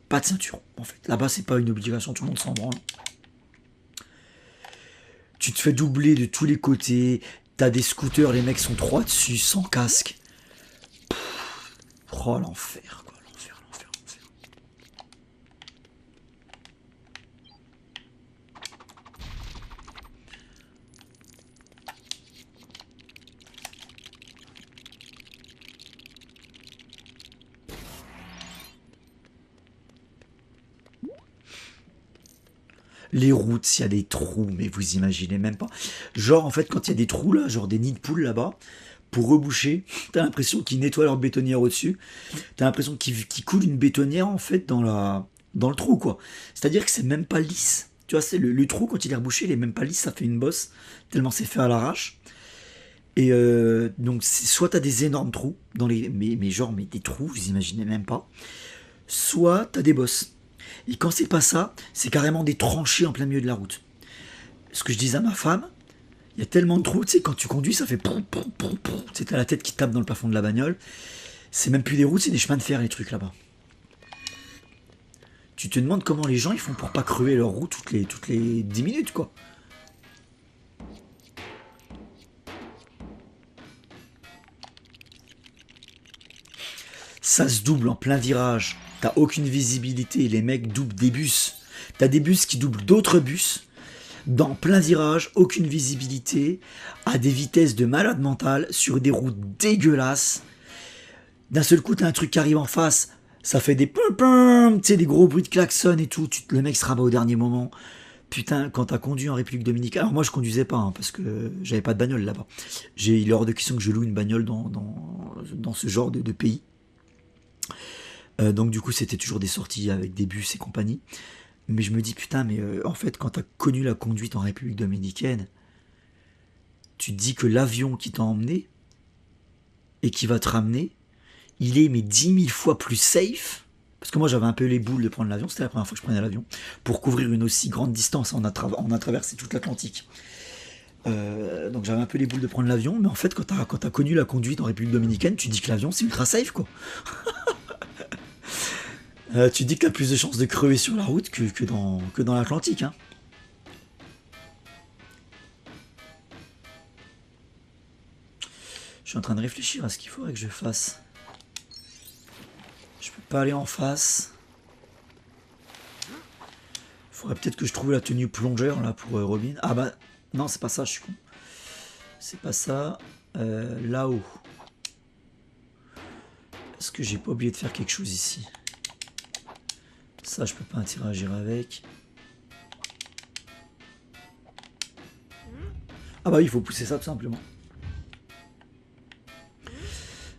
Pas de ceinture, en fait. Là-bas, c'est pas une obligation, tout le monde s'en branle. Tu te fais doubler de tous les côtés. T'as des scooters, les mecs sont trois dessus, sans casque. Oh l'enfer, quoi, l'enfer, l'enfer, l'enfer. Les routes, il y a des trous, mais vous imaginez même pas. Genre, en fait, quand il y a des trous là, genre des nids de poules là-bas, pour reboucher, t'as l'impression qu'ils nettoient leur bétonnière au-dessus. T'as l'impression qu'ils coulent une bétonnière en fait dans le trou, quoi. C'est-à-dire que c'est même pas lisse. Tu vois, c'est le trou, quand il est rebouché, il est même pas lisse, ça fait une bosse, tellement c'est fait à l'arrache. Et donc, soit t'as des énormes trous, mais des trous, vous imaginez même pas. Soit t'as des bosses. Et quand c'est pas ça, c'est carrément des tranchées en plein milieu de la route. Ce que je disais à ma femme, il y a tellement de trous, tu sais, quand tu conduis, ça fait poum, poum, poum, poum. Tu sais, t'as la tête qui tape dans le plafond de la bagnole. C'est même plus des routes, c'est des chemins de fer, les trucs là-bas. Tu te demandes comment les gens ils font pour pas crever leur roue toutes les 10 minutes, quoi. Ça se double en plein virage. T'as aucune visibilité, les mecs doublent des bus. T'as des bus qui doublent d'autres bus. Dans plein virage, aucune visibilité, à des vitesses de malade mental, sur des routes dégueulasses. D'un seul coup, t'as un truc qui arrive en face, ça fait des pum pum, tu sais, des gros bruits de klaxon et tout. Le mec se rabat au dernier moment. Putain, quand t'as conduit en République Dominicaine, alors moi je conduisais pas hein, parce que j'avais pas de bagnole là-bas. Il est hors de question que je loue une bagnole dans ce genre de pays. Donc du coup c'était toujours des sorties avec des bus et compagnie. Mais je me dis putain, mais en fait quand t'as connu la conduite en République Dominicaine, tu te dis que l'avion qui t'a emmené et qui va te ramener, il est mais 10 000 fois plus safe. Parce que moi j'avais un peu les boules de prendre l'avion, c'était la première fois que je prenais l'avion, pour couvrir une aussi grande distance, on a traversé toute l'Atlantique. Donc j'avais un peu les boules de prendre l'avion, mais en fait quand t'as connu la conduite en République Dominicaine, tu dis que l'avion c'est ultra safe quoi. Tu dis que t'as plus de chances de crever sur la route que dans l'Atlantique. Hein. Je suis en train de réfléchir à ce qu'il faudrait que je fasse. Je peux pas aller en face. Faudrait peut-être que je trouve la tenue plongeur là pour Robin. Ah bah non, c'est pas ça, je suis con. C'est pas ça. Là-haut. Est-ce que j'ai pas oublié de faire quelque chose ici? Ça, je peux pas interagir avec. Ah bah oui, il faut pousser ça tout simplement.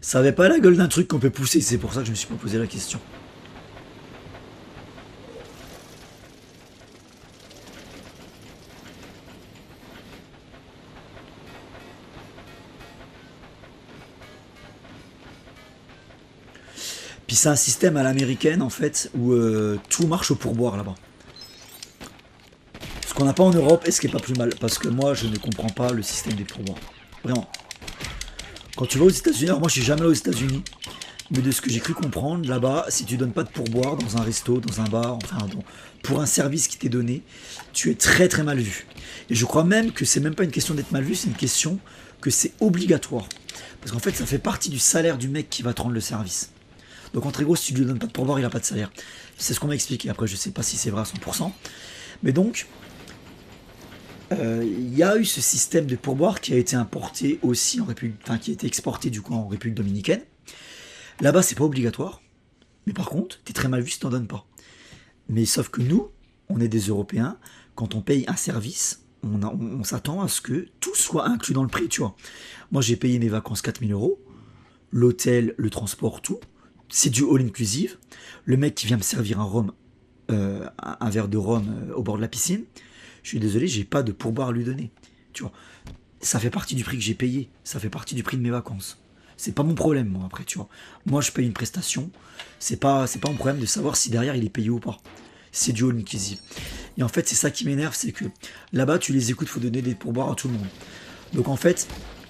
Ça avait pas la gueule d'un truc qu'on peut pousser, c'est pour ça que je me suis pas posé la question. Puis c'est un système à l'américaine en fait où tout marche au pourboire là-bas. Ce qu'on n'a pas en Europe et ce qui est pas plus mal parce que moi je ne comprends pas le système des pourboires. Vraiment. Quand tu vas aux États-Unis, alors moi je suis jamais allé aux États-Unis, mais de ce que j'ai cru comprendre là-bas, si tu donnes pas de pourboire dans un resto, dans un bar, enfin pour un service qui t'est donné, tu es très très mal vu. Et je crois même que c'est même pas une question d'être mal vu, c'est une question que c'est obligatoire. Parce qu'en fait ça fait partie du salaire du mec qui va te rendre le service. Donc en très gros, si tu lui donnes pas de pourboire, il a pas de salaire. C'est ce qu'on m'a expliqué. Après, je sais pas si c'est vrai à 100%. Mais donc, il y a eu ce système de pourboire qui a été importé aussi en République, enfin qui a été exporté du coup en République dominicaine. Là-bas, c'est pas obligatoire. Mais par contre, t'es très mal vu si t'en donnes pas. Mais sauf que nous, on est des Européens. Quand on paye un service, on s'attend à ce que tout soit inclus dans le prix, tu vois. Moi, j'ai payé mes vacances 4000 euros. L'hôtel, le transport, tout. C'est du all inclusive. Le mec qui vient me servir un rhum, un verre de rhum au bord de la piscine, je suis désolé, j'ai pas de pourboire à lui donner. Tu vois, ça fait partie du prix que j'ai payé, ça fait partie du prix de mes vacances. C'est pas mon problème, moi, après, tu vois. Moi, je paye une prestation, c'est pas mon problème de savoir si derrière il est payé ou pas. C'est du all inclusive. Et en fait, c'est ça qui m'énerve, c'est que là-bas, tu les écoutes, faut donner des pourboires à tout le monde. Donc en fait,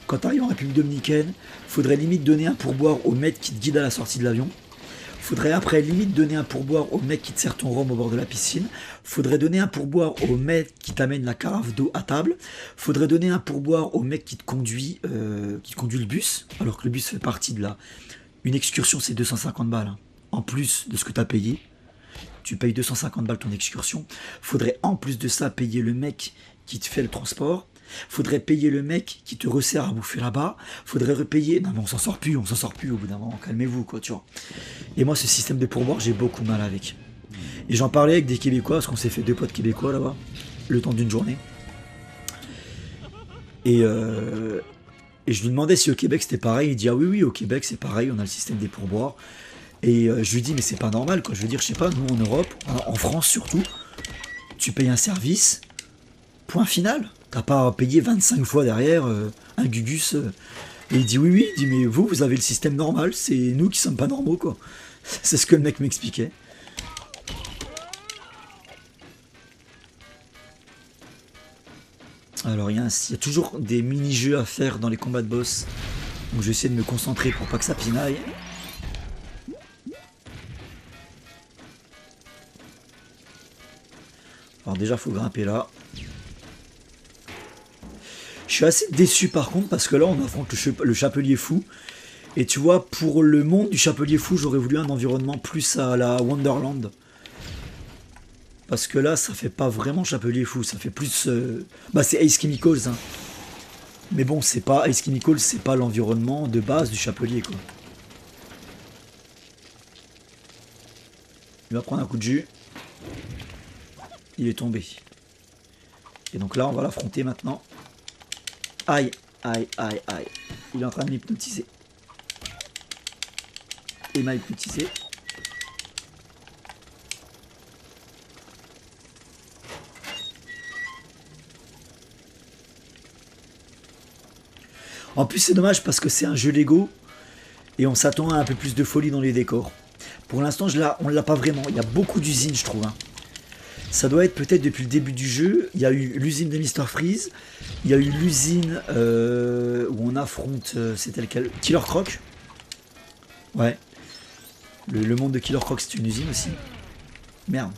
quand tu arrives en République dominicaine, faudrait limite donner un pourboire au mec qui te guide à la sortie de l'avion. Faudrait après limite donner un pourboire au mec qui te sert ton rhum au bord de la piscine. Faudrait donner un pourboire au mec qui t'amène la carafe d'eau à table. Faudrait donner un pourboire au mec qui te conduit le bus, alors que le bus fait partie de la... Une excursion, c'est 250 balles. Hein. En plus de ce que tu as payé, tu payes 250 balles ton excursion. Faudrait en plus de ça payer le mec qui te fait le transport. Faudrait payer le mec qui te resserre à bouffer là-bas. Faudrait repayer. Non, mais on s'en sort plus au bout d'un moment. Calmez-vous, quoi, tu vois. Et moi, ce système de pourboire, j'ai beaucoup de mal avec. Et j'en parlais avec des Québécois, parce qu'on s'est fait 2 potes québécois là-bas, le temps d'une journée. Et je lui demandais si au Québec c'était pareil. Il dit ah oui, oui, au Québec c'est pareil, on a le système des pourboires. Et je lui dis mais c'est pas normal, quoi. Je veux dire, je sais pas, nous en Europe, en France surtout, tu payes un service, point final. T'as pas à payer 25 fois derrière un gugus. Et il dit oui, oui, il dit mais vous avez le système normal, c'est nous qui sommes pas normaux, quoi. C'est ce que le mec m'expliquait. Alors il y a toujours des mini-jeux à faire dans les combats de boss. Donc j'essaie de me concentrer pour pas que ça pinaille. Alors déjà faut grimper là. Je suis assez déçu par contre parce que là on affronte le chapelier fou. Et tu vois, pour le monde du chapelier fou, j'aurais voulu un environnement plus à la Wonderland. Parce que là, ça fait pas vraiment chapelier fou, ça fait plus... Bah c'est Ace Chemicals, hein. Mais bon, c'est pas Ace Chemicals, c'est pas l'environnement de base du chapelier, quoi. Il va prendre un coup de jus. Il est tombé. Et donc là, on va l'affronter maintenant. Aïe, aïe, aïe, aïe. Il est en train de m'hypnotiser. Il m'a hypnotisé. En plus, c'est dommage parce que c'est un jeu Lego et on s'attend à un peu plus de folie dans les décors. Pour l'instant, on ne l'a pas vraiment. Il y a beaucoup d'usines, je trouve. Hein. Ça doit être peut-être depuis le début du jeu. Il y a eu l'usine de Mr. Freeze. Il y a eu l'usine où on affronte... c'était lequel? Killer Croc. Ouais. Le monde de Killer Croc, c'est une usine aussi. Merde.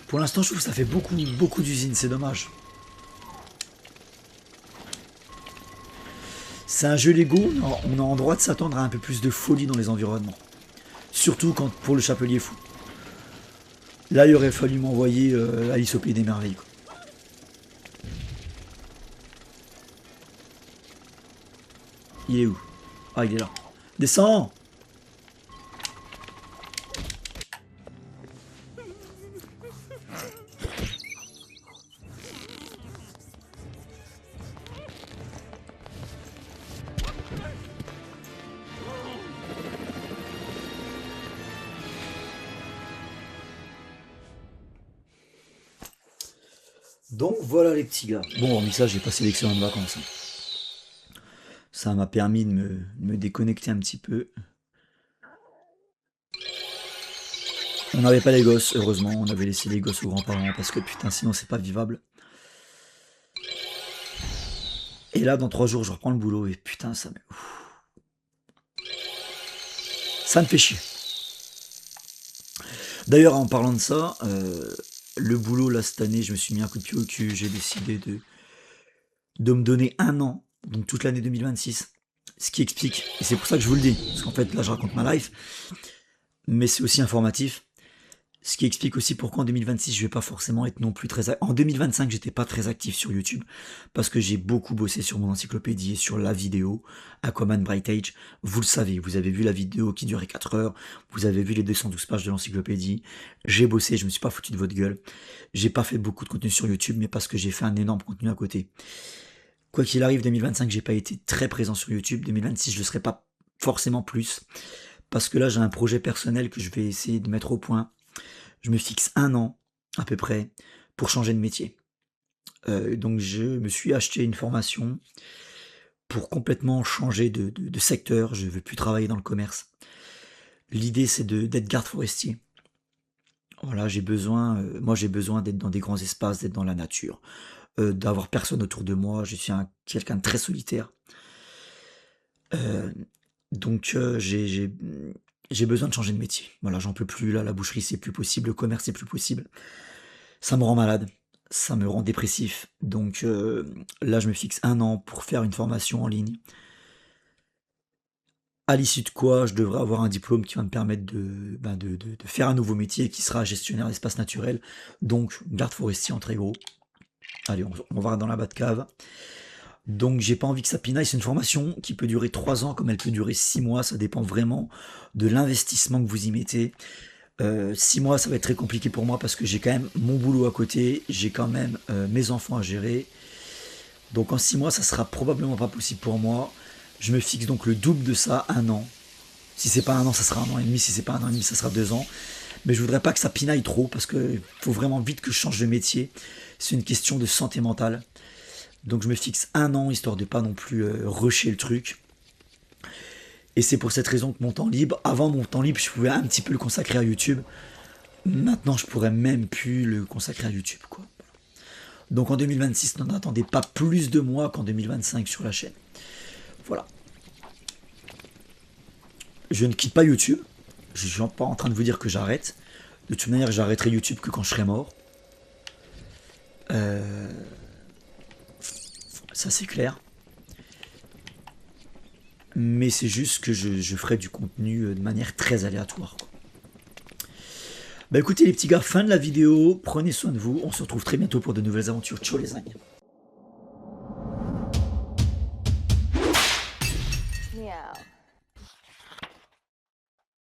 Pour l'instant, je trouve que ça fait beaucoup d'usines. C'est dommage. C'est un jeu Lego, on a en droit de s'attendre à un peu plus de folie dans les environnements. Surtout pour le chapelier fou. Là, il aurait fallu m'envoyer Alice au Pays des Merveilles. Quoi. Il est où? Ah, il est là. Descends! Donc voilà les petits gars. Bon, hormis ça, j'ai passé d'excellentes vacances, hein. Ça m'a permis de me déconnecter un petit peu. On n'avait pas les gosses, heureusement, on avait laissé les gosses aux grands-parents parce que putain, sinon c'est pas vivable. Et là, dans 3 jours, je reprends le boulot et putain, ça me fait chier. D'ailleurs, en parlant de ça, le boulot là cette année, je me suis mis un coup de pied au cul, j'ai décidé de me donner 1 an, donc toute l'année 2026. Ce qui explique, et c'est pour ça que je vous le dis, parce qu'en fait là je raconte ma life, mais c'est aussi informatif. Ce qui explique aussi pourquoi en 2026 je vais pas forcément être non plus très... En 2025 j'étais pas très actif sur YouTube parce que j'ai beaucoup bossé sur mon encyclopédie et sur la vidéo Aquaman Bright Age. Vous le savez, vous avez vu la vidéo qui durait 4 heures, vous avez vu les 212 pages de l'encyclopédie. J'ai bossé, je me suis pas foutu de votre gueule. J'ai pas fait beaucoup de contenu sur YouTube mais parce que j'ai fait un énorme contenu à côté. Quoi qu'il arrive, 2025 j'ai pas été très présent sur YouTube. 2026 je le serai pas forcément plus parce que là j'ai un projet personnel que je vais essayer de mettre au point. Je me fixe 1 an à peu près pour changer de métier. Donc je me suis acheté une formation pour complètement changer de secteur. Je ne veux plus travailler dans le commerce. L'idée c'est d'être garde forestier. Voilà, moi j'ai besoin d'être dans des grands espaces, d'être dans la nature, d'avoir personne autour de moi. Je suis quelqu'un de très solitaire. Donc j'ai besoin de changer de métier. Voilà, j'en peux plus, là, la boucherie c'est plus possible, le commerce c'est plus possible. Ça me rend malade, ça me rend dépressif. Donc là, je me fixe 1 an pour faire une formation en ligne. À l'issue de quoi, je devrais avoir un diplôme qui va me permettre de faire un nouveau métier qui sera gestionnaire d'espace naturel, donc garde forestier en très gros. Allez, on va dans la Batcave. Donc j'ai pas envie que ça pinaille, c'est une formation qui peut durer 3 ans comme elle peut durer 6 mois, ça dépend vraiment de l'investissement que vous y mettez. 6 mois ça va être très compliqué pour moi parce que j'ai quand même mon boulot à côté, j'ai quand même mes enfants à gérer. Donc en 6 mois ça sera probablement pas possible pour moi. Je me fixe donc le double de ça, 1 an. Si c'est pas 1 an ça sera 1 an et demi, si c'est pas 1 an et demi ça sera 2 ans. Mais je voudrais pas que ça pinaille trop parce que faut vraiment vite que je change de métier. C'est une question de santé mentale. Donc je me fixe 1 an histoire de pas non plus rusher le truc. Et c'est pour cette raison que mon temps libre, avant mon temps libre, je pouvais un petit peu le consacrer à YouTube. Maintenant, je pourrais même plus le consacrer à YouTube, quoi. Donc en 2026, n'en attendez pas plus de moi qu'en 2025 sur la chaîne. Voilà. Je ne quitte pas YouTube. Je ne suis pas en train de vous dire que j'arrête. De toute manière, j'arrêterai YouTube que quand je serai mort. Ça c'est clair. Mais c'est juste que je ferai du contenu de manière très aléatoire, quoi. Bah écoutez les petits gars, fin de la vidéo, prenez soin de vous, on se retrouve très bientôt pour de nouvelles aventures. Ciao les amis.